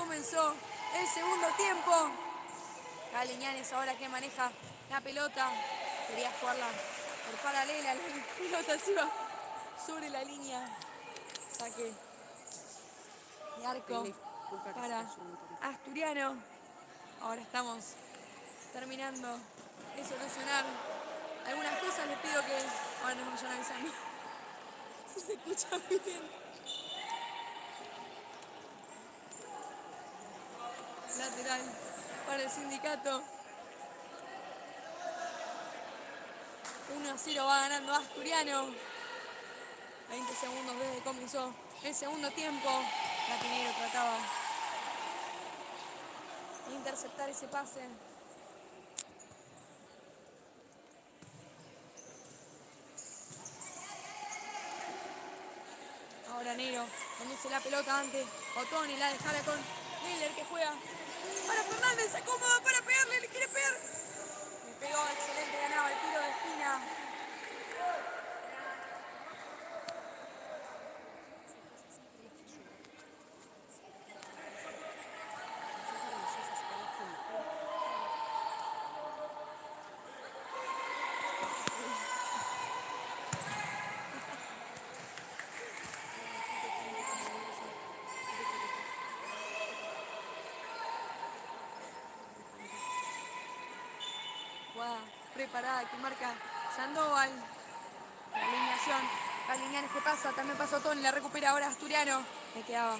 comenzó el segundo tiempo. Caliñanes ahora que maneja la pelota. Quería jugarla por paralela. La pelota se iba sobre la línea. Saque de arco para Asturiano. Ahora estamos terminando de solucionar algunas cosas. Les pido que ahora nos vayan avisando si se escucha bien. Lateral para el Sindicato. 1-0 va ganando Asturiano. 20 segundos desde que comenzó el segundo tiempo. Latinero trataba de interceptar ese pase. Ahora Nero conduce la pelota antes. Otoni la dejara con Miller que juega para Fernández. Se acomoda para pegarle, le quiere pegar. Le pegó, excelente, ganaba el tiro de esquina. Jugada preparada que marca Sandoval. La alineación. Caliñanes que pasa, también pasa Otoni, la recupera ahora Asturiano. Le quedaba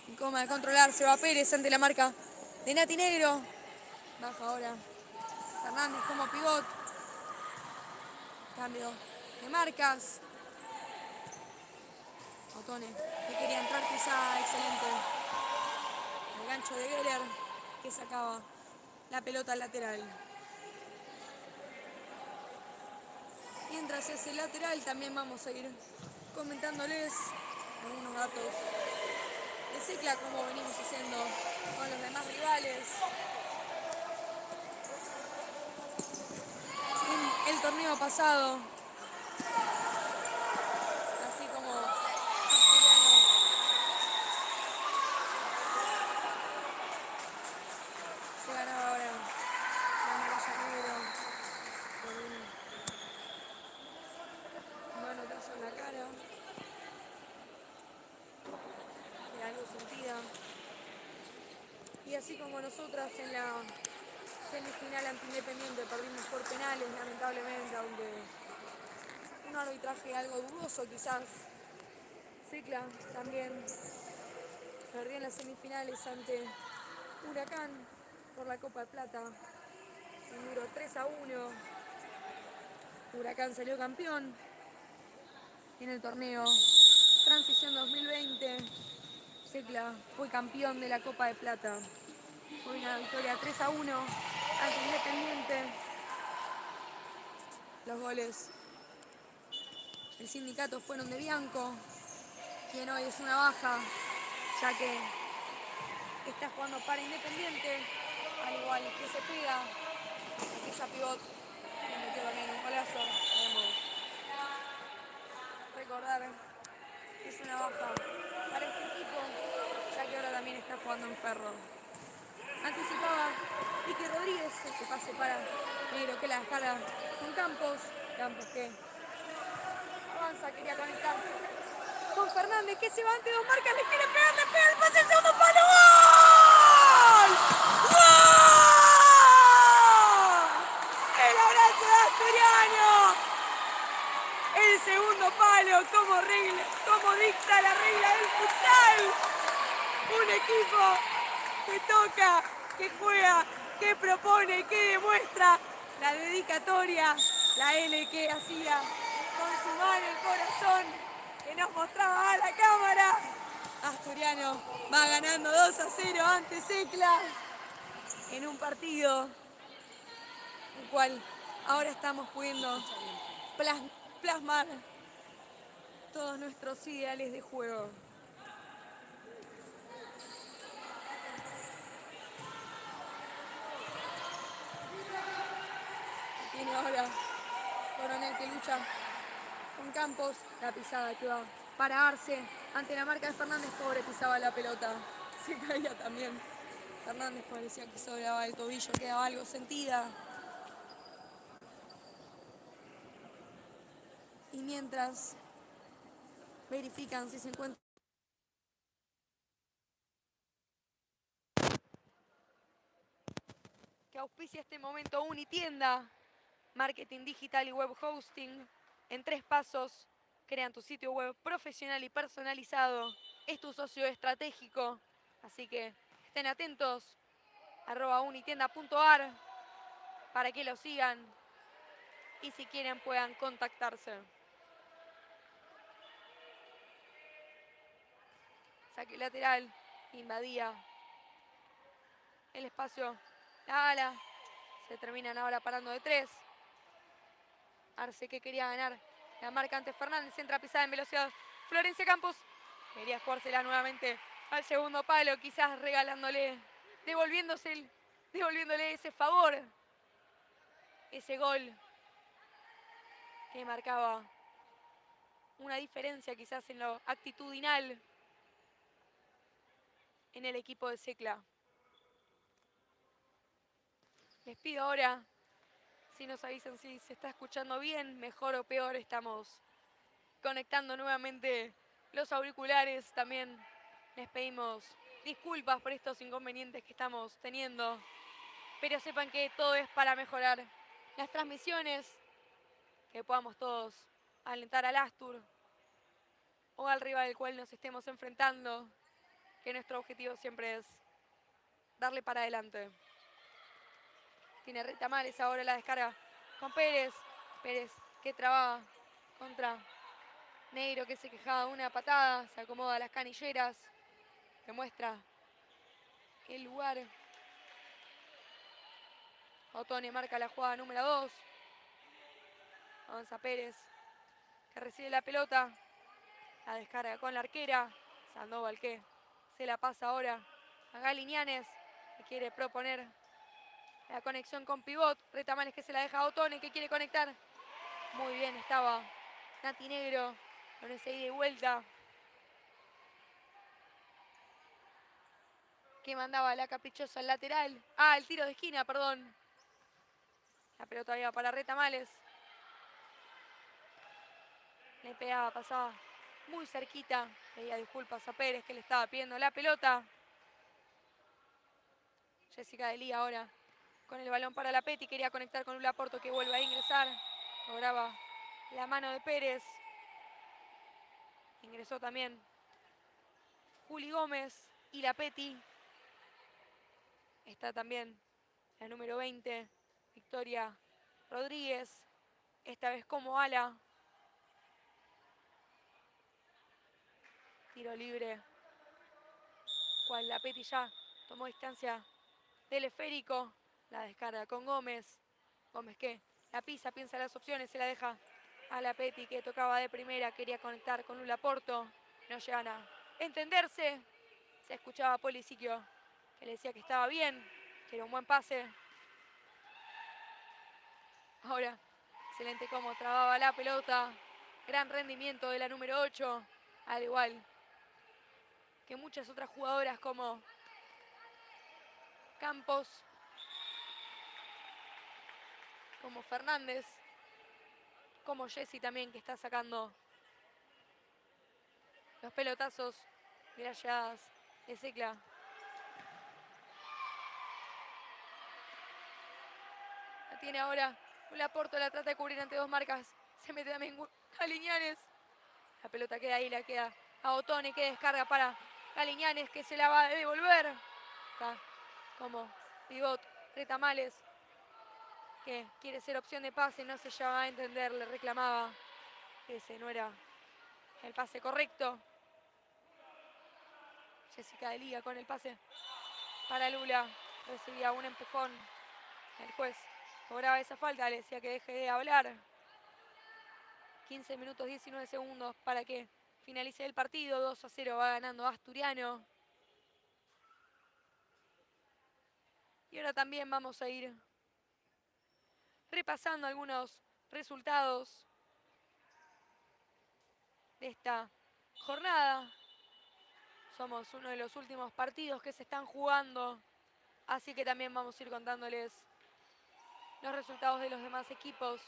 incómoda de controlar. Se va Pérez ante la marca de Nati Negro. Baja ahora Fernández como pivot. Cambio de marcas. Otoni que quería entrar quizá, excelente. El gancho de Geller que sacaba la pelota al lateral. Mientras se hace el lateral también vamos a ir comentándoles algunos datos de Cicla, como venimos haciendo con los demás rivales. En el torneo pasado, así como Asturiano se ganaba ahora la medalla negro con un manotazo en la cara, que algo sentida. Y así como nosotras en la semifinal ante Independiente perdimos por penales, lamentablemente, aunque un arbitraje algo dudoso quizás. Cicla también perdió en las semifinales ante Huracán por la Copa de Plata. Un duro 3-1. Huracán salió campeón en el torneo Transición 2020. Cicla fue campeón de la Copa de Plata. Fue una victoria 3-1 ante Independiente. Los goles del Sindicato fueron de Bianco, quien hoy es una baja, ya que está jugando para Independiente, al igual que se pega. Aquella pivot le metió también un golazo. Podemos recordar que es una baja para este equipo, ya que ahora también está jugando en Ferro. Anticipaba Vicky Rodríguez, que pase para Negro, que la descarga con Campos. Campos que avanza, quería conectar con Fernández, que se va ante dos marcas, le pega el pase al segundo palo. ¡Gol! ¡Gol! El abrazo de Asturiano. El segundo palo, como dicta la regla del futsal. Un equipo que toca, que juega, que propone, que demuestra la dedicatoria, la L que hacía con su mano el corazón, que nos mostraba a la cámara. Asturiano va ganando 2-0 ante Cicla en un partido el cual ahora estamos pudiendo plasmar todos nuestros ideales de juego. Tiene ahora Coronel que lucha con Campos, la pisada que va para Arce ante la marca de Fernández. Pobre, pisaba la pelota se caía también Fernández, parecía que sobraba el tobillo, quedaba algo sentida. Y mientras verifican si se encuentra que auspicia este momento Unitienda, marketing digital y web hosting. En 3 pasos, crean tu sitio web profesional y personalizado. Es tu socio estratégico, así que estén atentos, @unitienda.ar, para que lo sigan y si quieren puedan contactarse. Saque lateral, invadía el espacio, la ala, se terminan ahora parando de 3. Arce, que quería ganar la marca ante Fernández, entra pisada en velocidad Florencia Campos, quería jugársela nuevamente al segundo palo, quizás devolviéndole ese favor, ese gol que marcaba una diferencia quizás en lo actitudinal en el equipo de Secla. Les pido ahora, si nos avisan si se está escuchando bien, mejor o peor, estamos conectando nuevamente los auriculares. También les pedimos disculpas por estos inconvenientes que estamos teniendo, pero sepan que todo es para mejorar las transmisiones, que podamos todos alentar al Astur o al rival al cual nos estemos enfrentando, que nuestro objetivo siempre es darle para adelante. Tiene Retamales ahora la descarga con Pérez. Pérez que trababa contra Negro, que se quejaba de una patada. Se acomoda las canilleras. Demuestra el lugar. Otone marca la jugada número 2. Avanza Pérez, que recibe la pelota. La descarga con la arquera. Sandoval, que se la pasa ahora a Galiñanes, que quiere proponer la conexión con pivot. Retamales, que se la deja a Otone, que quiere conectar. Muy bien estaba Nati Negro con ese ida y vuelta que mandaba la caprichosa al lateral. El tiro de esquina, perdón. La pelota iba para Retamales. Le pegaba, pasaba muy cerquita. Pedía disculpas a Pérez, que le estaba pidiendo la pelota. Jessica Delí ahora con el balón para la Peti. Quería conectar con Lula Porto, que vuelve a ingresar. Cobraba la mano de Pérez. Ingresó también Juli Gómez y la Peti. Está también la número 20, Victoria Rodríguez. Esta vez como ala. Tiro libre. Cual la Peti ya tomó distancia del esférico. La descarga con Gómez. Gómez que la pisa, piensa las opciones, se la deja a la Peti, que tocaba de primera. Quería conectar con Lula Porto. No llegan a entenderse. Se escuchaba a Polisiquio, que le decía que estaba bien, que era un buen pase. Ahora, excelente cómo trababa la pelota. Gran rendimiento de la número 8, al igual que muchas otras jugadoras como Campos, como Fernández, como Jessy también, que está sacando los pelotazos de las llegadas de Secla. La tiene ahora Lula Porto, la trata de cubrir ante 2 marcas. Se mete también Galiñanes. La pelota queda ahí, la queda a Otone, que descarga para Galiñanes, que se la va a devolver. Está como pivot Retamales, que quiere ser opción de pase, no se lleva a entender, le reclamaba que ese no era el pase correcto. Jessica de Liga con el pase para Lula, recibía un empujón. El juez cobraba esa falta, le decía que deje de hablar. 15 minutos 19 segundos para que finalice el partido. 2-0 va ganando Asturiano. Y ahora también vamos a ir repasando algunos resultados de esta jornada. Somos uno de los últimos partidos que se están jugando, así que también vamos a ir contándoles los resultados de los demás equipos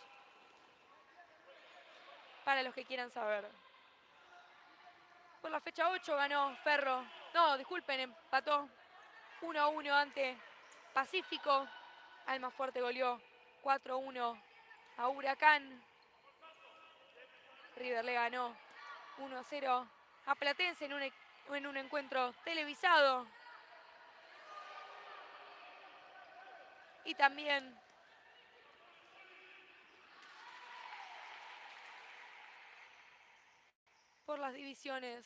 para los que quieran saber. Por la fecha 8 ganó Ferro. No, disculpen, empató 1-1 ante Pacífico. Almafuerte goleó 4-1 a Huracán. River le ganó 1-0 a Platense en un encuentro televisado. Y también por las divisiones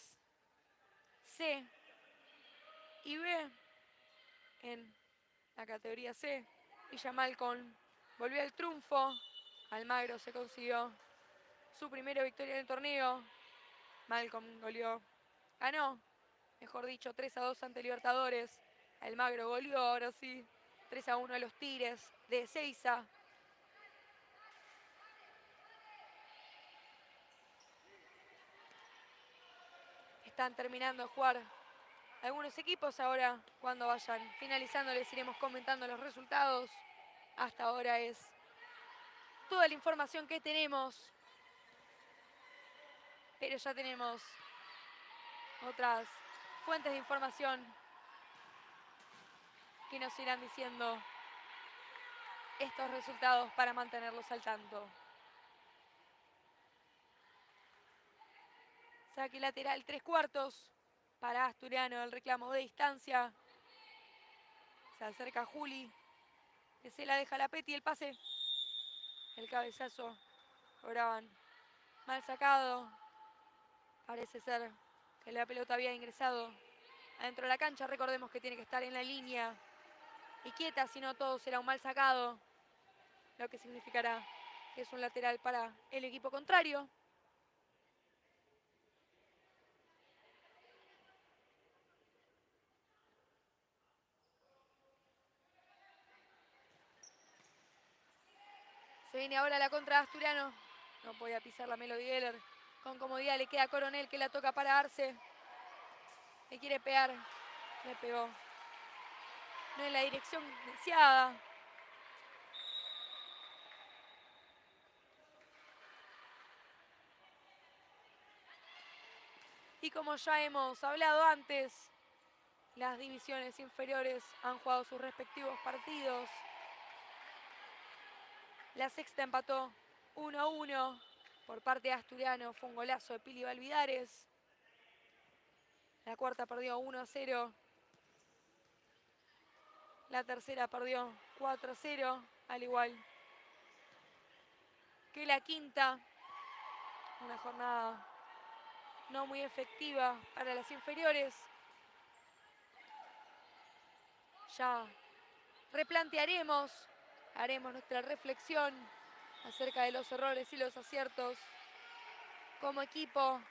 C y B. En la categoría C, Villa Malcom volvió al triunfo. Almagro se consiguió su primera victoria en el torneo. Malcom ganó, mejor dicho, 3-2 ante Libertadores. Almagro goleó, ahora sí, 3-1 a los Tigres de Ezeiza. Están terminando de jugar algunos equipos. Ahora, cuando vayan finalizando, les iremos comentando los resultados. Hasta ahora es toda la información que tenemos, pero ya tenemos otras fuentes de información que nos irán diciendo estos resultados para mantenerlos al tanto. Saque lateral 3/4 para Asturiano, el reclamo de distancia. Se acerca Juli, que se la deja a la Peti, el pase. El cabezazo, cobraban mal sacado. Parece ser que la pelota había ingresado adentro de la cancha. Recordemos que tiene que estar en la línea y quieta, si no todo será un mal sacado, lo que significará que es un lateral para el equipo contrario. Se viene ahora la contra de Asturiano. No podía pisar la Melody Geller. Con comodidad le queda a Coronel, que la toca para Arce. Le quiere pegar. Le pegó. No en la dirección deseada. Y como ya hemos hablado antes, las divisiones inferiores han jugado sus respectivos partidos. La sexta empató 1-1 por parte de Asturiano. Fue un golazo de Pili Valvidares. La cuarta perdió 1-0. La tercera perdió 4-0, al igual que la quinta. Una jornada no muy efectiva para las inferiores. Ya replantearemos, haremos nuestra reflexión acerca de los errores y los aciertos como equipo.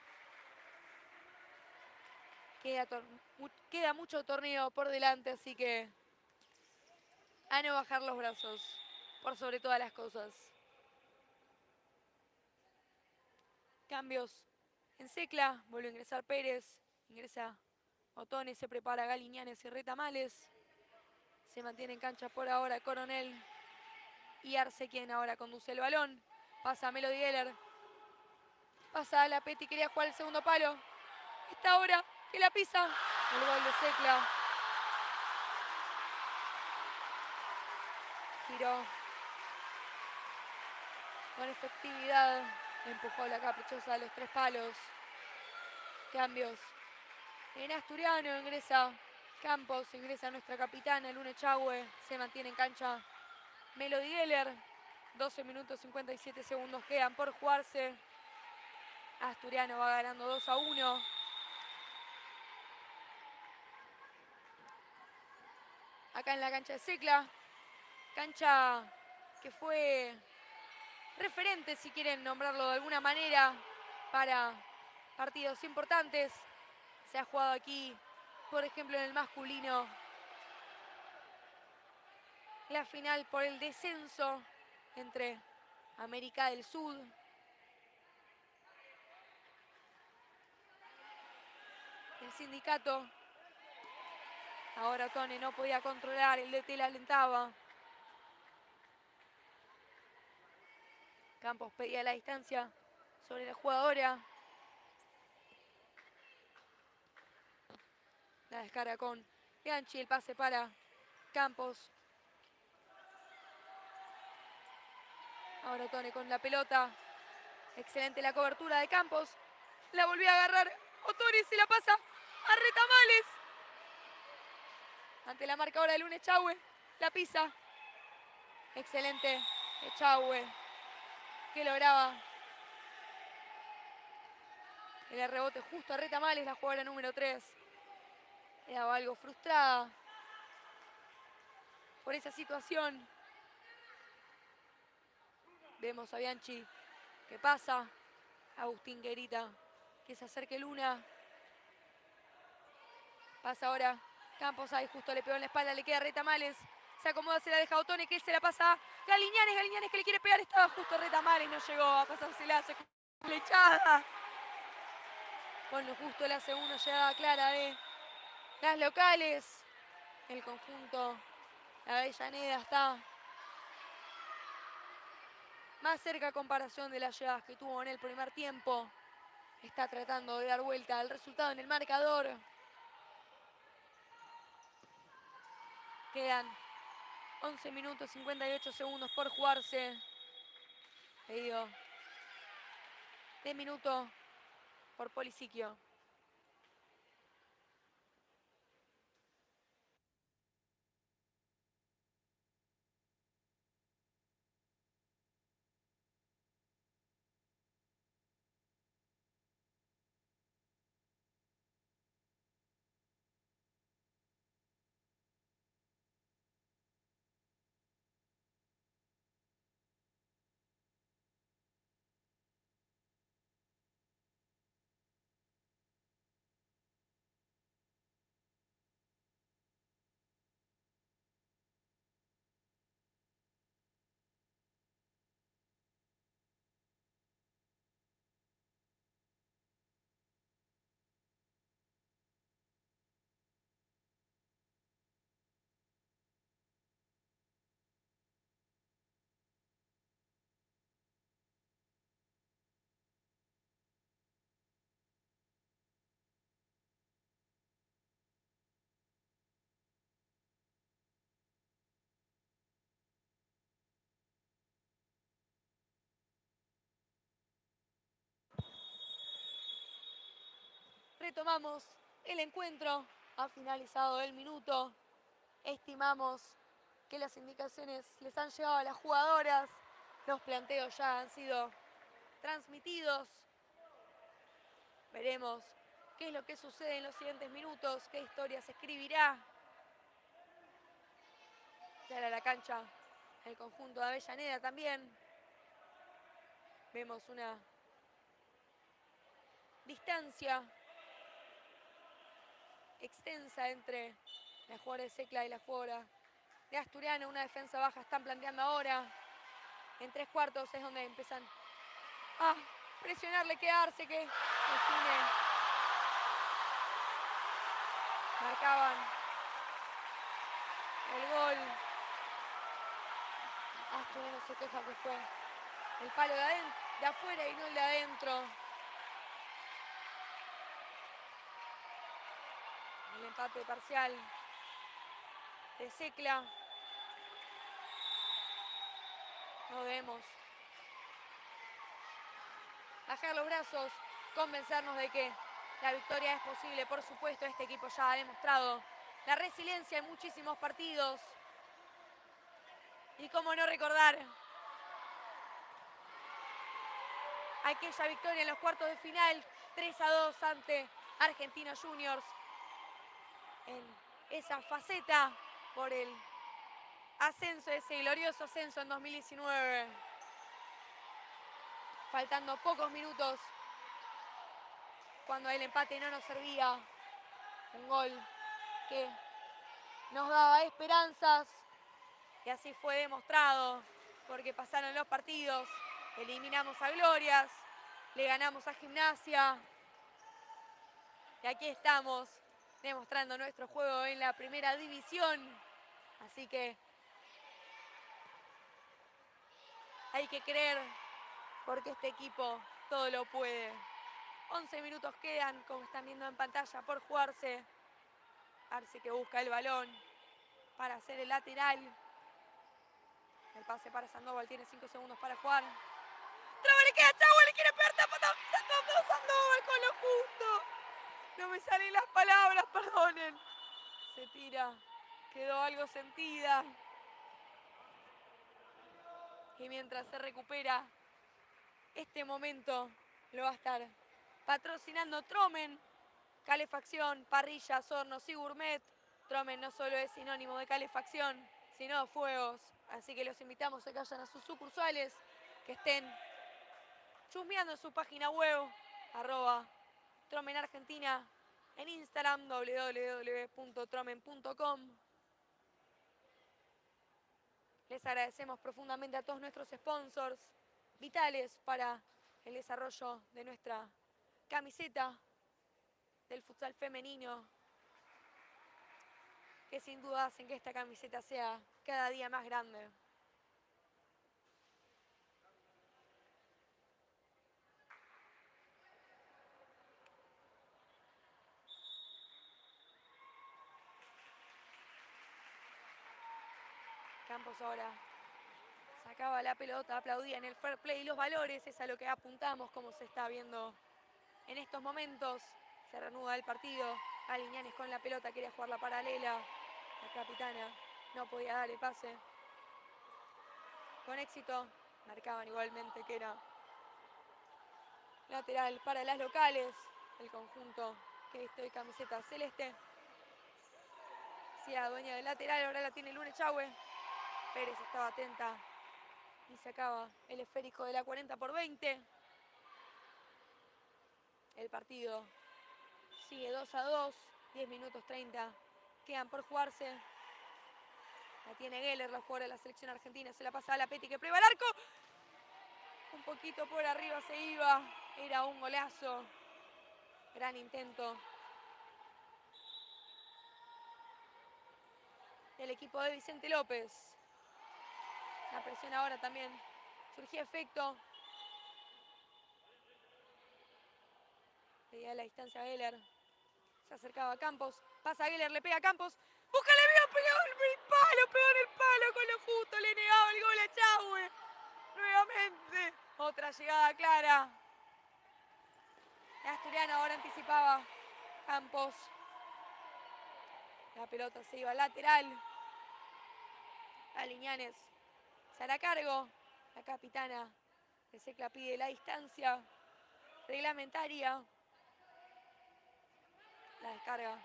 Queda mucho torneo por delante, así que a no bajar los brazos por sobre todas las cosas. Cambios en Secla, vuelve a ingresar Pérez, ingresa Otones, se prepara Galiñanes y Retamales. Se mantiene en cancha por ahora Coronel y Arce, quien ahora conduce el balón. Pasa a Melody Geller. Pasa a la Peti, quería jugar el segundo palo. Esta hora que la pisa. El gol de Secla. Giró con efectividad. Empujó la caprichosa a los 3 palos. Cambios en Asturiano, ingresa Campos, ingresa nuestra capitana Luna Echagüe. Se mantiene en cancha Melody Geller. 12 minutos 57 segundos quedan por jugarse. Asturiano va ganando 2-1. Acá en la cancha de Secla. Cancha que fue referente, si quieren nombrarlo de alguna manera, para partidos importantes. Se ha jugado aquí, por ejemplo, en el masculino, la final por el descenso entre América del Sur el sindicato. Ahora Tone no podía controlar, el DT le alentaba. Campos pedía la distancia sobre la jugadora. La descarga con Bianchi, el pase para Campos. Ahora Tone con la pelota. Excelente la cobertura de Campos. La volvió a agarrar Otori y la pasa a Retamales. Ante la marca ahora de Luna Echagüe. La pisa. Excelente Echagüe, que lograba el rebote justo a Retamales, la jugadora número 3. Quedaba algo frustrada por esa situación. Vemos a Bianchi que pasa. Agustín Guerita, que se acerque Luna. Pasa ahora Campos, ahí justo le pegó en la espalda, le queda Retamales. Se acomoda, se la deja Otone, que se la pasa a Galiñanes. Galiñanes que le quiere pegar, estaba justo Retamales, no llegó a pasársela, se flechada. Con lo justo la segunda llegada clara de las locales. El conjunto de Avellaneda está más cerca a comparación de las llegadas que tuvo en el primer tiempo. Está tratando de dar vuelta al resultado en el marcador. Quedan 11 minutos 58 segundos por jugarse. Pedido de minuto por Polisiquio. Retomamos el encuentro. Ha finalizado el minuto. Estimamos que las indicaciones les han llegado a las jugadoras. Los planteos ya han sido transmitidos. Veremos qué es lo que sucede en los siguientes minutos, qué historia se escribirá. Ya era la cancha el conjunto de Avellaneda también. Vemos una distancia extensa entre la jugadora de Secla y la jugadora de Asturiano. Una defensa baja están planteando ahora. En 3/4 es donde empiezan a presionarle, quedarse, que define. Marcaban el gol. Asturiano se queja que fue el palo de afuera y no el de adentro. El empate parcial de Secla. No debemos bajar los brazos, convencernos de que la victoria es posible. Por supuesto, este equipo ya ha demostrado la resiliencia en muchísimos partidos. Y cómo no recordar aquella victoria en los cuartos de final, 3-2 ante Argentinos Juniors, en esa faceta por el ascenso, ese glorioso ascenso en 2019. Faltando pocos minutos, cuando el empate no nos servía. Un gol que nos daba esperanzas, y así fue demostrado, porque pasaron los partidos, eliminamos a Glorias, le ganamos a Gimnasia, Y aquí estamos demostrando nuestro juego en la primera división. Así que hay que creer, porque este equipo todo lo puede. 11 minutos quedan, como están viendo en pantalla, por jugarse. Arce que busca el balón para hacer el lateral. El pase para Sandoval, tiene 5 segundos para jugar. ¡Traba, le queda a Chahue, le quiere pegar tapa Sandoval con lo justo! No me salen las palabras, perdonen. Se tira, quedó algo sentida. Y mientras se recupera, este momento lo va a estar patrocinando Tromen, calefacción, parrillas, hornos y gourmet. Tromen no solo es sinónimo de calefacción, sino de fuegos. Así que los invitamos a que vayan a sus sucursales, que estén chusmeando en su página web, @Tromen Argentina, en Instagram, www.tromen.com. Les agradecemos profundamente a todos nuestros sponsors, vitales para el desarrollo de nuestra camiseta del futsal femenino, que sin duda hacen que esta camiseta sea cada día más grande. Campos ahora sacaba la pelota, aplaudía en el fair play y los valores, es a lo que apuntamos, como se está viendo en estos momentos. Se reanuda el partido, Aliñanes con la pelota, quería jugar la paralela, la capitana no podía dar el pase. Con éxito, marcaban igualmente que era lateral para las locales, el conjunto que viste de camiseta celeste. Sia dueña del lateral, ahora la tiene Lune Chahue. Pérez estaba atenta y sacaba el esférico de la 40-20. El partido sigue 2-2, 10 minutos 30 quedan por jugarse. La tiene Geller, la jugadora de la selección argentina, se la pasa a la Peti que prueba el arco. Un poquito por arriba se iba, era un golazo. Gran intento del equipo de Vicente López. La presión ahora también surgía efecto. Pedía la distancia a Geller. Se acercaba a Campos. Pasa a Geller, le pega a Campos. ¡Búscale, vio! Pegó el palo, pegó en el palo con lo justo. Le negaba el gol a Chahue. Nuevamente. Otra llegada clara. El asturiano ahora anticipaba. Campos. La pelota se iba al lateral. Aliñanes se hará cargo. La capitana de Secla pide la distancia reglamentaria. La descarga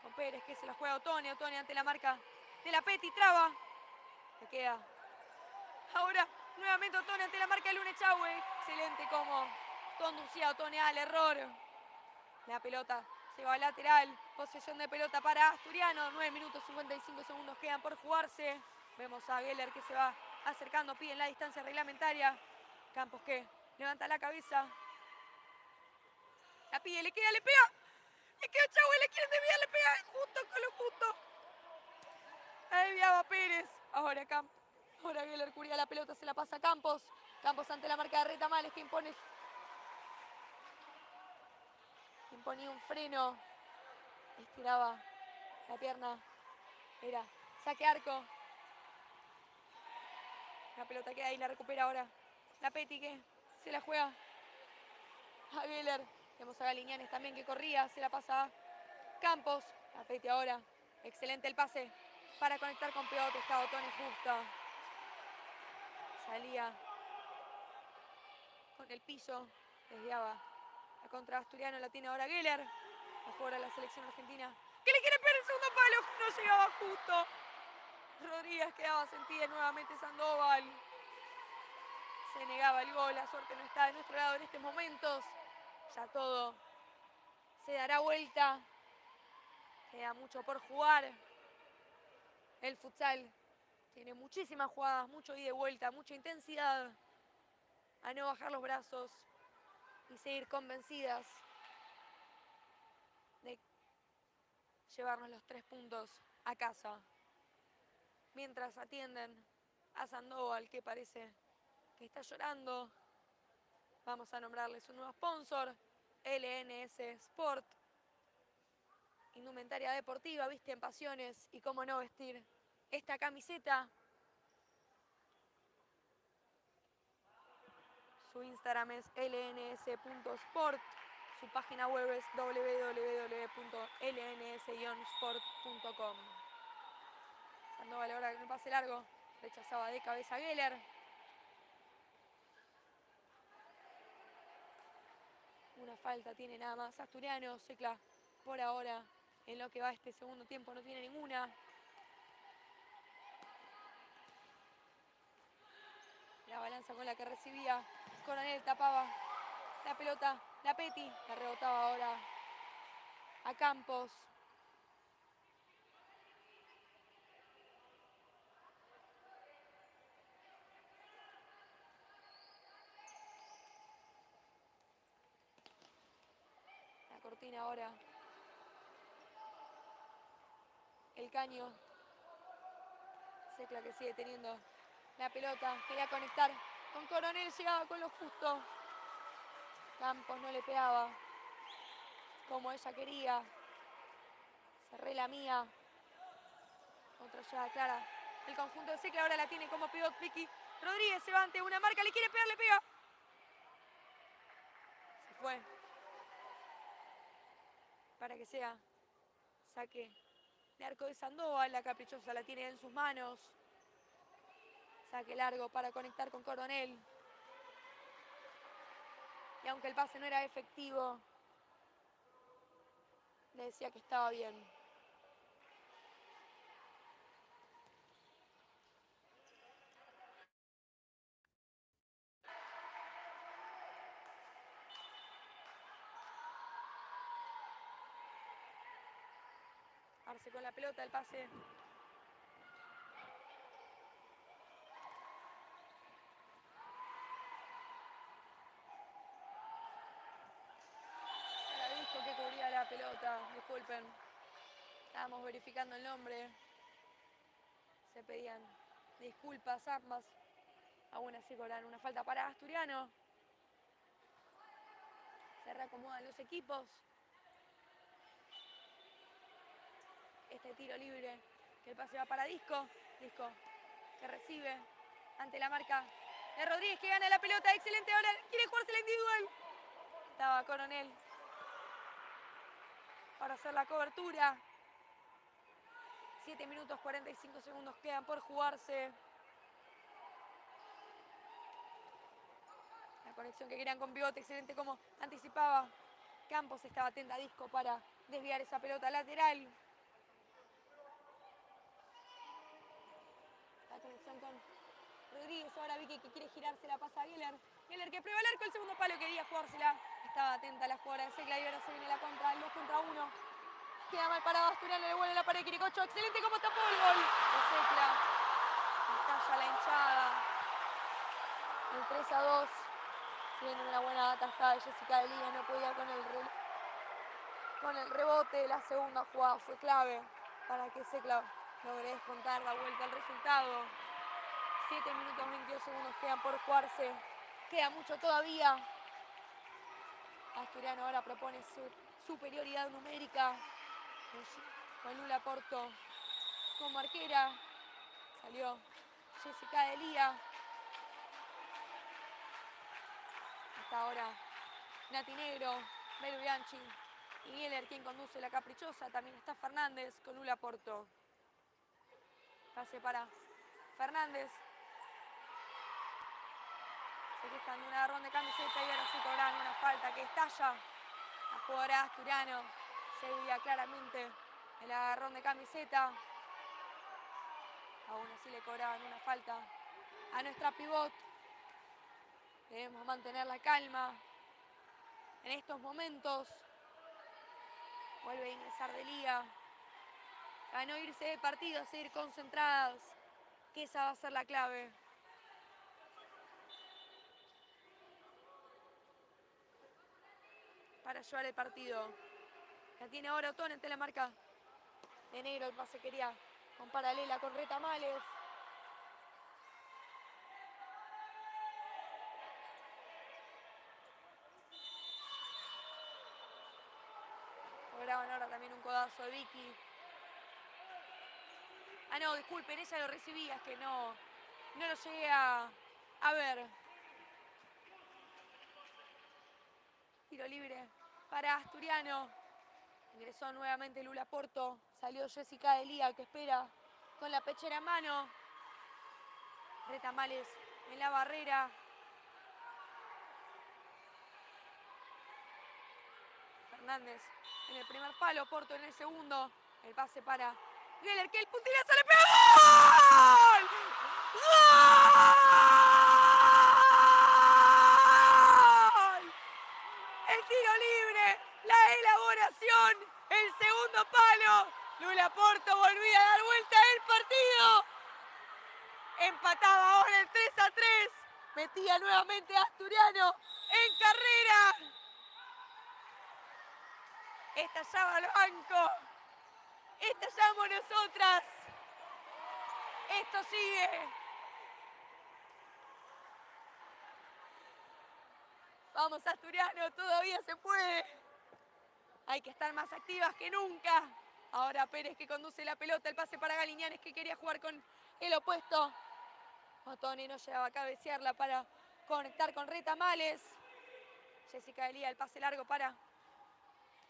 con Pérez, que se la juega a Otone. Otone ante la marca de la Peti, traba. Le queda. Ahora nuevamente Otone ante la marca de Lune Chahue. Excelente como conducía Otone al error. La pelota se va al lateral. Posesión de pelota para Asturiano. 9 minutos 55 segundos quedan por jugarse. Vemos a Geller que se va acercando, piden la distancia reglamentaria. Campos que levanta la cabeza. La pide, le queda, le pega. Le queda Chahue, le quieren desviar, le pega justo con lo justo. La desviaba Pérez. Ahora Campos. Ahora Geller curía la pelota, se la pasa a Campos. Campos ante la marca de Retamales que imponía un freno. Estiraba la pierna. Era saque arco. La pelota queda ahí, la recupera ahora la Peti que se la juega a Geller. Vemos a Galiñanes también que corría, se la pasa a Campos. La Peti ahora, excelente el pase para conectar con Peote, estaba Otone justa. Salía con el piso, desviaba la contra Asturiano, la tiene ahora Geller. La jugadora de la selección argentina. ¡Que le quiere pegar el segundo palo! No llegaba justo. Rodríguez quedaba sentida nuevamente Sandoval. Se negaba el gol, la suerte no está de nuestro lado en estos momentos. Ya todo se dará vuelta. Queda mucho por jugar. El futsal tiene muchísimas jugadas, mucho ida y vuelta, mucha intensidad. A no bajar los brazos y seguir convencidas de llevarnos los 3 puntos a casa. Mientras atienden a Sandoval, que parece que está llorando, vamos a nombrarle su nuevo sponsor, LNS Sport. Indumentaria deportiva, visten pasiones y cómo no vestir esta camiseta. Su Instagram es lns.sport. Su página web es www.lns-sport.com. Sandoval ahora con el pase largo. Rechazaba de cabeza Geller. Una falta tiene nada más Asturiano. Secla por ahora en lo que va este segundo tiempo no tiene ninguna. La balanza con la que recibía Coronel tapaba la pelota. La Peti la rebotaba ahora a Campos. La cortina ahora. El Caño. Secla que sigue teniendo la pelota. Quería conectar con Coronel. Llegaba con lo justo. Campos no le pegaba como ella quería. Cerré la mía. Otra llegada clara. El conjunto de Secla ahora la tiene como pivot Vicky Rodríguez. Se va ante una marca. Le quiere pegar, le pega. Se fue. Para que sea saque de arco de Sandoval. La caprichosa la tiene en sus manos. Saque largo para conectar con Coronel. Y aunque el pase no era efectivo, le decía que estaba bien. Arce con la pelota, el pase. Era Disco que cubría la pelota. Disculpen. Estábamos verificando el nombre. Se pedían disculpas ambas. Aún así cobran una falta para Asturiano. Se reacomodan los equipos. Este tiro libre, que el pase va para Disco. Disco que recibe ante la marca de Rodríguez, que gana la pelota. Excelente, ahora quiere jugarse la individual. Estaba Coronel para hacer la cobertura. 7 minutos 45 segundos quedan por jugarse. La conexión que querían con pivote, excelente como anticipaba. Campos estaba atenta a Disco para desviar esa pelota lateral. La conexión con Rodríguez, ahora Vicky que quiere girarse, la pasa a Geller. Geller que prueba el arco, el segundo palo, quería jugársela. Estaba atenta a la jugadora de Secla y ahora se viene la contra, el 2 contra 1. Queda mal parado Asturiano, le vuelve la pared de Quiricocho. Excelente como tapó el gol de Secla. Estalla la hinchada. El 3-2. Siguiendo una buena atajada de Jessica Delía, no podía con el rebote. La segunda jugada fue clave para que Secla logre descontar la vuelta al resultado. 7 minutos 22 segundos quedan por jugarse. Queda mucho todavía. Asturiano ahora propone su superioridad numérica. Con Lula Porto como arquera. Salió Jessica Delía. Hasta ahora Nati Negro, Belu Bianchi y Geller quien conduce la caprichosa. También está Fernández con Lula Porto. Pase para Fernández. Se quejan de un agarrón de camiseta y ahora sí cobran una falta que estalla. La jugadora Asturiano se veía claramente el agarrón de camiseta. Aún así le cobraban una falta a nuestra pivot. Debemos mantener la calma en estos momentos. Vuelve a ingresar Delía. Para no irse de partido, a seguir concentradas. Que esa va a ser la clave. Para llevar el partido La tiene ahora Otón ante la marca de negro. El pase quería con paralela con Retamales. Lograban ahora también un codazo de Vicky. Ah, no, disculpen, ella lo recibía, es que no lo llegué a ver. Tiro libre para Asturiano. Ingresó nuevamente Lula Porto. Salió Jessica Delía, que espera con la pechera en mano. Retamales en la barrera. Fernández en el primer palo, Porto en el segundo. El pase para Geller, que el puntillazo le pegó. ¡Gol! ¡Gol! El tiro libre, la elaboración, el segundo palo. Lula Porto volvía a dar vuelta el partido. Empataba ahora el 3-3. Metía nuevamente a Asturiano en carrera. Estallaba el banco. Estallamos nosotras. Esto sigue. Vamos, Asturiano, todavía se puede. Hay que estar más activas que nunca. Ahora Pérez, que conduce la pelota, el pase para Galiñanes, que quería jugar con el opuesto. Otoni no llegaba a cabecearla para conectar con Retamales. Jessica Delía, el pase largo para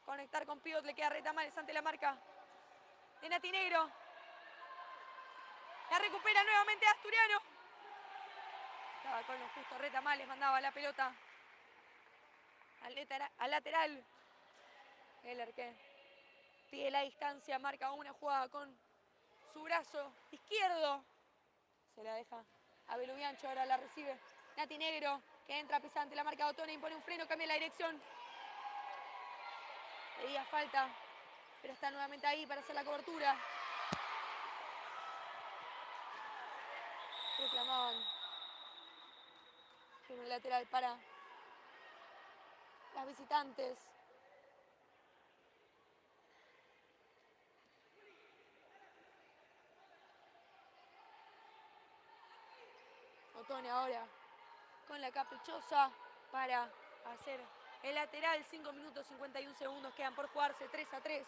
conectar con Pivot. Le queda Retamales ante la marca de Nati Negro. La recupera nuevamente Asturiano. Estaba con lo justo Retamales, mandaba la pelota al lateral. Geller, que pide la distancia, marca una jugada con su brazo izquierdo. Se la deja a Belubiancho, ahora la recibe Nati Negro, que entra pisante la marca de Otoni, impone un freno, cambia la dirección. Pedía falta, pero está nuevamente ahí para hacer la cobertura. Reclamaban que un lateral para las visitantes. Otoni ahora con la caprichosa para hacer el lateral. 5 minutos 51 segundos quedan por jugarse. 3-3.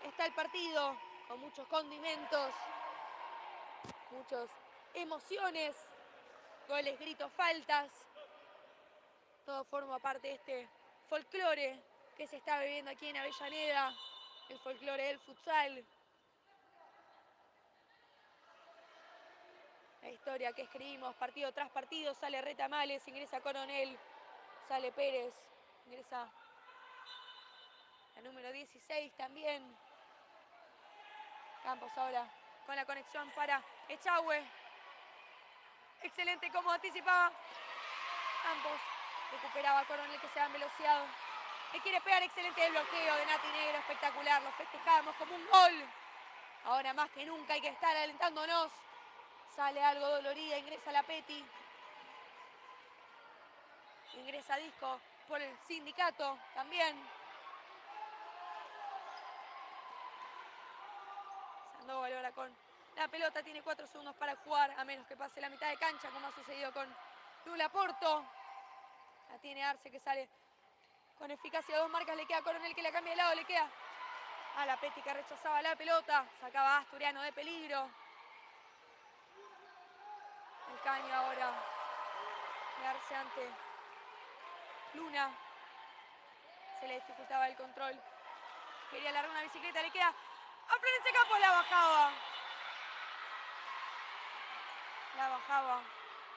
Está el partido con muchos condimentos, muchas emociones, goles, gritos, faltas. Todo forma parte de este folclore que se está viviendo aquí en Avellaneda, el folclore del futsal. La historia que escribimos partido tras partido. Sale Retamales, ingresa Coronel, sale Pérez, ingresa la número 16 también. Campos ahora con la conexión para Echagüe. Excelente como anticipaba. Campos recuperaba a Coronel, que se va en velocidad. Le quiere pegar, excelente el bloqueo de Nati Negro, espectacular. Lo festejamos como un gol. Ahora más que nunca hay que estar alentándonos. Sale algo dolorida, ingresa la Peti. Ingresa Disco por el sindicato también. Sandoval ahora con la pelota, tiene 4 segundos para jugar, a menos que pase la mitad de cancha, como ha sucedido con Lula Porto. La tiene Arce, que sale con eficacia. 2 marcas, le queda a Coronel, que la cambia de lado, le queda a la Peti, que rechazaba la pelota. Sacaba a Asturiano de peligro. El caño ahora de Arce ante Luna. Se le dificultaba el control. Quería largar una bicicleta, le queda a Florencia Campos, la bajaba. La bajaba.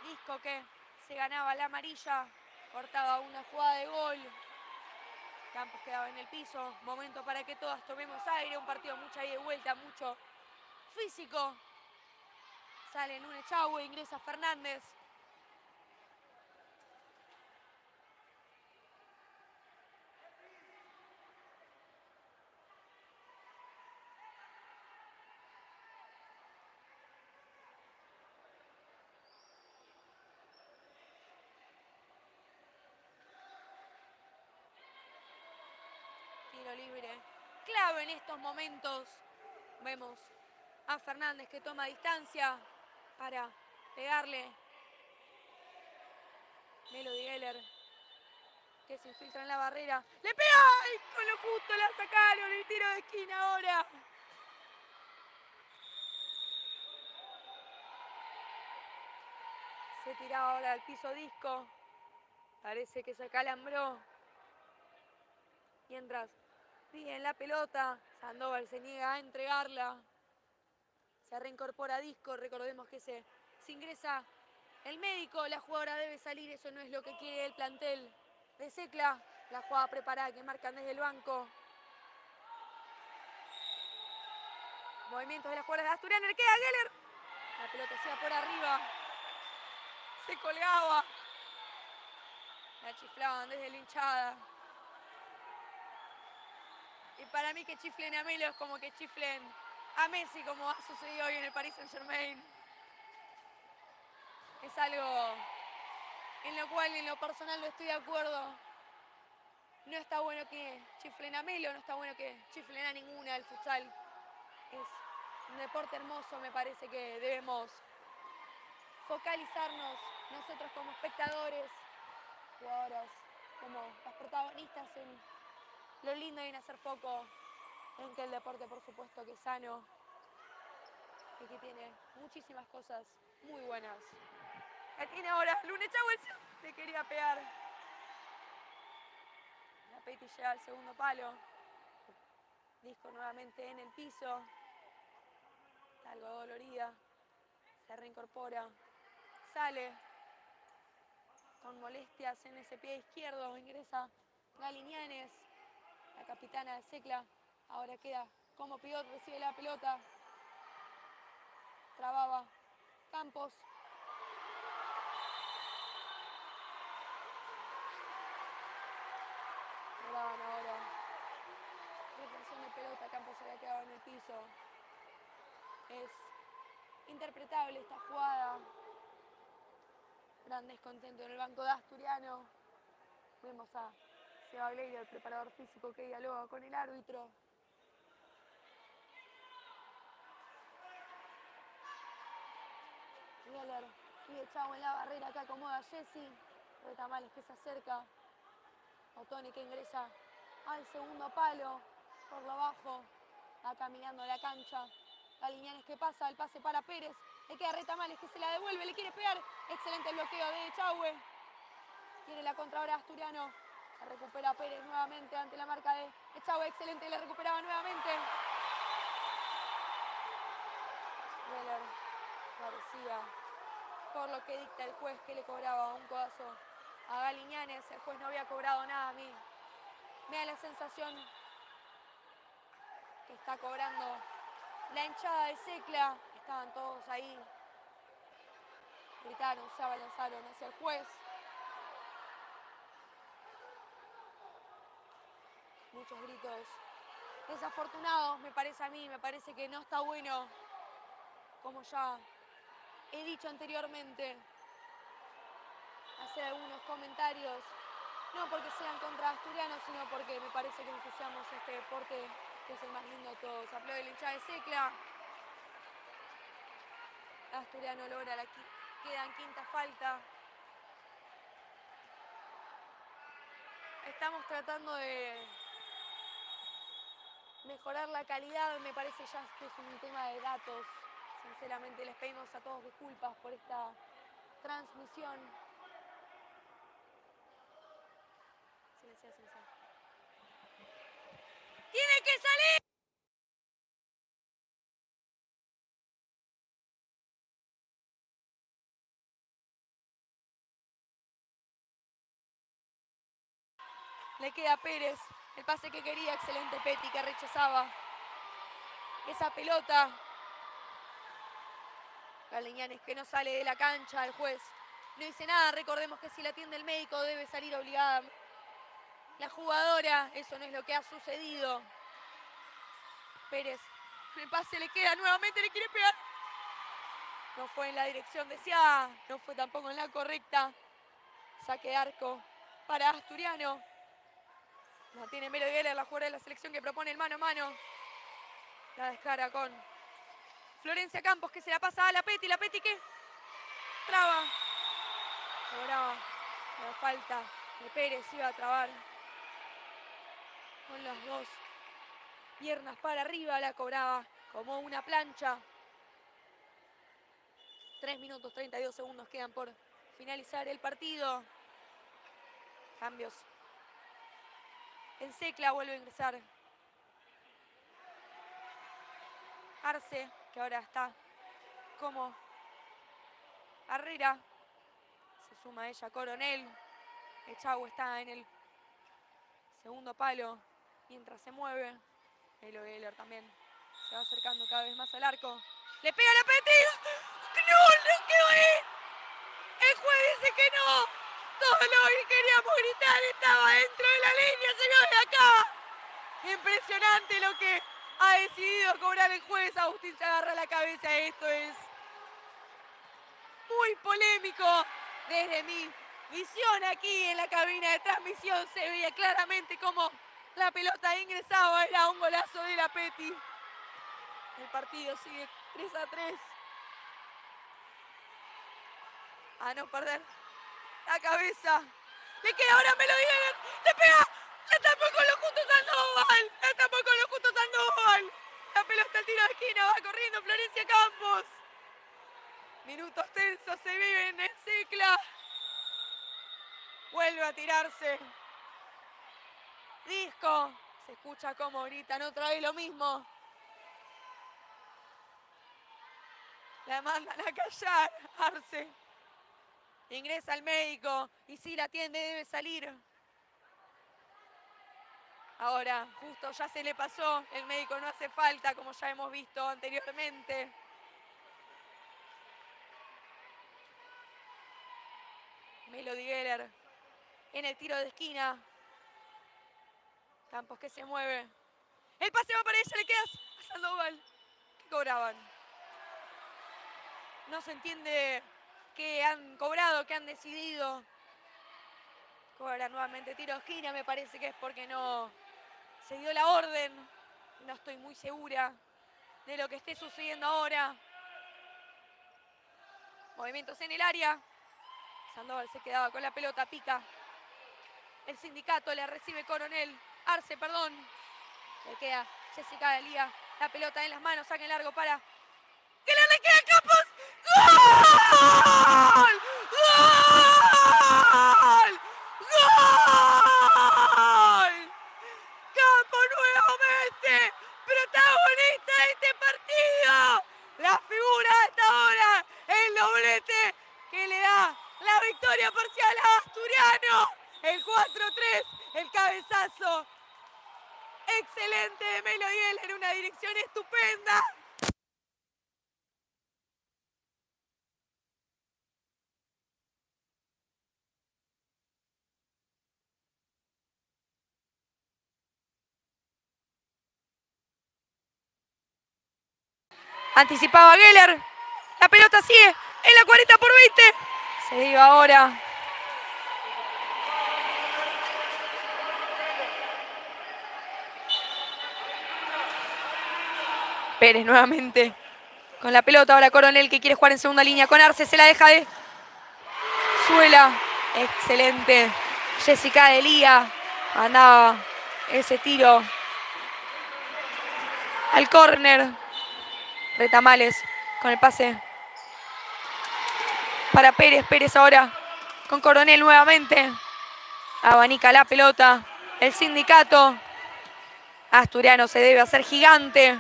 Disco, que se ganaba la amarilla. Cortaba una jugada de gol. Campos quedaba en el piso. Momento para que todas tomemos aire. Un partido mucha ida y vuelta, mucho físico. Sale en un Echagüe, ingresa Fernández. tiro libre. Clave en estos momentos. Vemos a Fernández que toma distancia para pegarle. Melody Geller que se infiltra en la barrera. ¡Le pega! ¡Y con lo justo la sacaron! El tiro de esquina ahora. Se tiraba ahora al piso Disco. Parece que se acalambró. Mientras piden la pelota, Sandoval se niega a entregarla. Se reincorpora Disco. Recordemos que se ingresa el médico. La jugadora debe salir. Eso no es lo que quiere el plantel de Secla. La jugada preparada que marcan desde el banco. Movimientos de las jugadoras de Asturiano. Le queda Geller. La pelota se iba por arriba. Se colgaba. La chiflaban desde la hinchada. Y para mí que chiflen a Melo es como que chiflen a Messi, como ha sucedido hoy en el Paris Saint-Germain. Es algo en lo cual en lo personal no estoy de acuerdo. No está bueno que chiflen a Melo, no está bueno que chiflen a ninguna del futsal. Es un deporte hermoso, me parece que debemos focalizarnos nosotros como espectadores, jugadoras, como las protagonistas en lo lindo y en hacer foco en que el deporte, por supuesto, que es sano y que tiene muchísimas cosas muy buenas. La tiene ahora Lune Chauel, le quería pegar. La Peti llega al segundo palo. Disco nuevamente en el piso. Está algo dolorida. Se reincorpora. Sale con molestias en ese pie izquierdo. Ingresa Galiñanes, la capitana de Secla. Ahora queda como pivot, recibe la pelota. Trababa Campos. Graban ahora. Retención de pelota, Campos se había quedado en el piso. Es interpretable esta jugada. Gran descontento en el banco de Asturiano. Vemos a Seba Gleira, el preparador físico, que dialoga con el árbitro. Geller pide Chau en la barrera que acomoda a Jessy. Retamales que se acerca. Otoni que ingresa al segundo palo. Por lo bajo. Va caminando a la cancha. Galiñanes que pasa, el pase para Pérez. Le queda Retamales que se la devuelve, le quiere pegar. Excelente el bloqueo de Echagüe. Tiene la contra ahora Asturiano. La recupera Pérez nuevamente ante la marca de Echagüe. Excelente, la recuperaba nuevamente. Geller parecía, por lo que dicta el juez, que le cobraba un codazo a Galiñanes. El juez no había cobrado nada a mí. Me da la sensación que está cobrando la hinchada de Secla. Estaban todos ahí. Gritaron, se abalanzaron hacia el juez. Muchos gritos desafortunados, me parece a mí. Me parece que no está bueno, como ya he dicho anteriormente, hacer algunos comentarios, no porque sean contra Asturiano, sino porque me parece que ensuciamos este deporte, que es el más lindo de todos. Aplaude el hinchada de Secla. Asturiano logra queda en quinta falta. Estamos tratando de mejorar la calidad, me parece ya que es un tema de datos. Sinceramente les pedimos a todos disculpas por esta transmisión. Silencia. ¡Tiene que salir! Le queda a Pérez, el pase que quería, excelente Peti, que rechazaba esa pelota. Galiñanes que no sale de la cancha, el juez no dice nada. Recordemos que si la atiende el médico debe salir obligada la jugadora. Eso no es lo que ha sucedido. Pérez, el pase le queda nuevamente, le quiere pegar. No fue en la dirección deseada, no fue tampoco en la correcta. Saque de arco para Asturiano. La tiene Melo Geller, la jugadora de la selección que propone el mano a mano. La descarga con Florencia Campos, que se la pasa a la Peti. La Peti que traba. Cobraba la falta de Pérez, iba a trabar con las dos piernas para arriba, la cobraba como una plancha. 3 minutos 32 segundos quedan por finalizar el partido. Cambios. En Secla vuelve a ingresar Arce, que ahora está como Herrera. Se suma ella Coronel. Echagüe está en el segundo palo mientras se mueve. Melo Geller también se va acercando cada vez más al arco. ¡Le pega la Peti! ¡No! ¡No quedó ahí! El juez dice que no. Todo lo que queríamos gritar estaba dentro de la línea, señores, de acá. Impresionante lo que ha decidido cobrar el juez. Agustín se agarra la cabeza. Esto es muy polémico. Desde mi visión aquí en la cabina de transmisión se veía claramente cómo la pelota ingresaba. Era un golazo de la Peti. El partido sigue 3-3. A no perder la cabeza. Le queda ahora Melo Geller. Le pega. La tapó con los Juntos Sandoval. La tapó con los Juntos Sandoval. La pelota al tiro de esquina. Va corriendo Florencia Campos. Minutos tensos se viven en Secla. Vuelve a tirarse. Disco. Se escucha como gritan otra vez lo mismo. La mandan a callar. Arce. Ingresa el médico y si la atiende debe salir. Ahora, justo ya se le pasó. El médico no hace falta, como ya hemos visto anteriormente. Melo Geller en el tiro de esquina. Campos que se mueve. El pase va para ella, le queda a Sandoval. ¿Qué cobraban? No se entiende qué han cobrado, qué han decidido. Cobra nuevamente tiro de esquina, me parece que es porque no se dio la orden. No estoy muy segura de lo que esté sucediendo ahora. Movimientos en el área. Sandoval se quedaba con la pelota, pica. El sindicato le recibe Coronel. Arce, perdón. Le queda Jessica Delía. La pelota en las manos, saca en largo para... ¡Que le queda a Campos! ¡Gol! ¡Gol! ¡Gol! Campos nuevamente, protagonista de este partido. La figura de esta hora, el doblete que le da la victoria parcial a Asturiano. El 4-3, el cabezazo excelente de Melo Geller en una dirección estupenda. Anticipaba Geller. La pelota sigue en la 40 por 20. Se iba ahora. Pérez nuevamente con la pelota. Ahora Coronel que quiere jugar en segunda línea con Arce. Se la deja de Suela. Excelente. Jessica Delía mandaba ese tiro al córner. Retamales con el pase para Pérez. Pérez ahora con Coronel nuevamente. Abanica la pelota. El sindicato asturiano se debe hacer gigante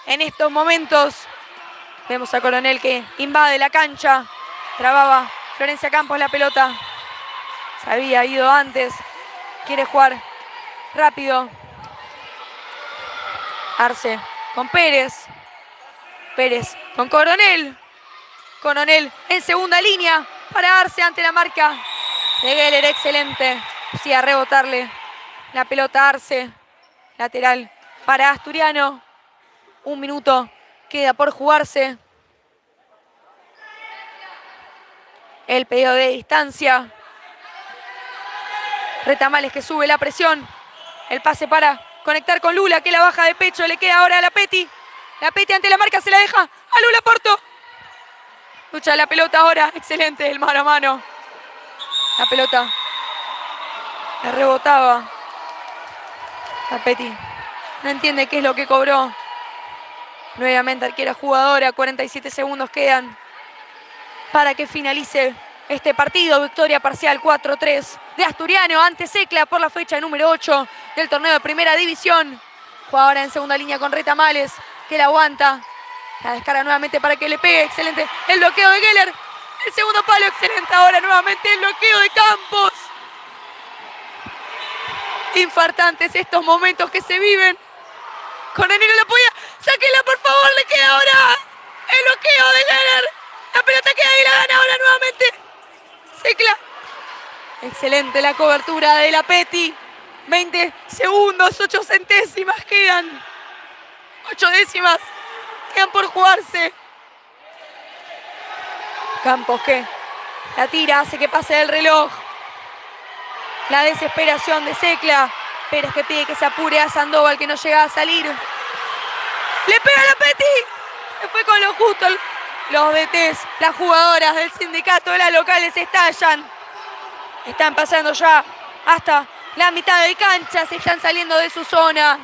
en estos momentos. Vemos a Coronel que invade la cancha. Trababa Florencia Campos la pelota. Se había ido antes. Quiere jugar rápido. Arce con Pérez. Pérez con Coronel. Coronel en segunda línea para Arce ante la marca de Geller. Excelente. Sí, a rebotarle la pelota a Arce. Lateral para Asturiano. 1 minuto queda por jugarse. El pedido de distancia. Retamales que sube la presión. El pase para conectar con Lula, que la baja de pecho. Le queda ahora a la Peti. La Peti ante la marca se la deja a Lula Porto. Lucha la pelota ahora. Excelente el mano a mano. La pelota le rebotaba. La Peti no entiende qué es lo que cobró. Nuevamente arquera jugadora. 47 segundos quedan para que finalice este partido. Victoria parcial 4-3 de Asturiano ante Secla por la fecha número 8 del torneo de primera división. Juega ahora en segunda línea con Retamales, que la aguanta. La descarga nuevamente para que le pegue. Excelente el bloqueo de Geller. El segundo palo, excelente ahora nuevamente el bloqueo de Campos. Infartantes estos momentos que se viven. Con Enero la apoya. Sáquenla, por favor, le queda ahora el bloqueo de Geller. La pelota queda y la gana ahora nuevamente Secla. Excelente la cobertura de la Peti. 20 segundos, 8 centésimas quedan. 8 décimas quedan por jugarse. Campos que la tira, hace que pase el reloj. La desesperación de Secla. Pérez que pide que se apure a Sandoval, que no llega a salir. ¡Le pega a la Peti! Se fue con lo justo. Los DTs, las jugadoras del sindicato de las locales estallan. Están pasando ya hasta la mitad de cancha. Se están saliendo de su zona.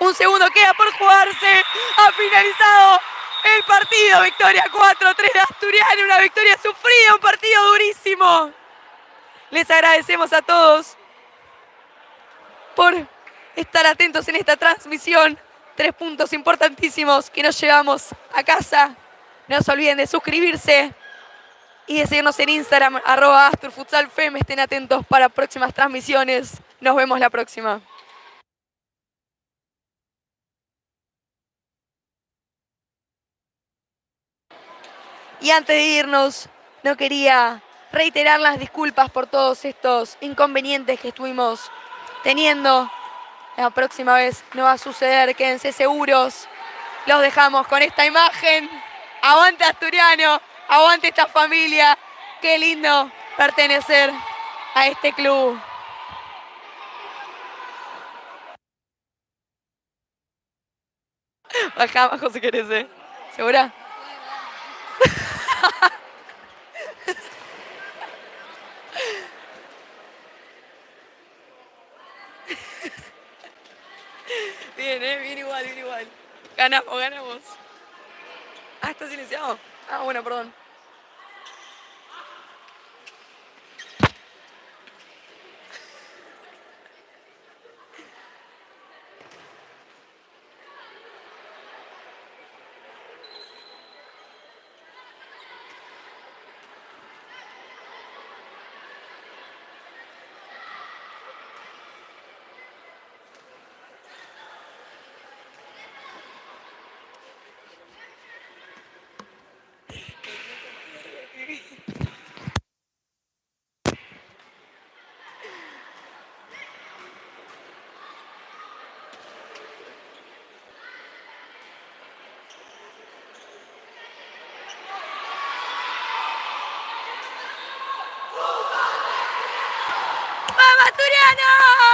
Un segundo queda por jugarse. Ha finalizado el partido. Victoria 4-3 de Asturiano. Una victoria sufrida. Un partido durísimo. Les agradecemos a todos por estar atentos en esta transmisión. 3 puntos importantísimos que nos llevamos a casa. No se olviden de suscribirse y de seguirnos en Instagram, @AsturFutsalFem. Estén atentos para próximas transmisiones. Nos vemos la próxima. Y antes de irnos, no quería reiterar las disculpas por todos estos inconvenientes que estuvimos teniendo. La próxima vez no va a suceder, quédense seguros. Los dejamos con esta imagen. Aguante Asturiano, aguante esta familia. Qué lindo pertenecer a este club. Baja abajo si querés, ¿eh? ¿Segura? Bien, bien igual, bien igual. Ganamos, ganamos. Ah, ¿está silenciado? Ah, bueno, perdón. ¡Vamos, Asturiano!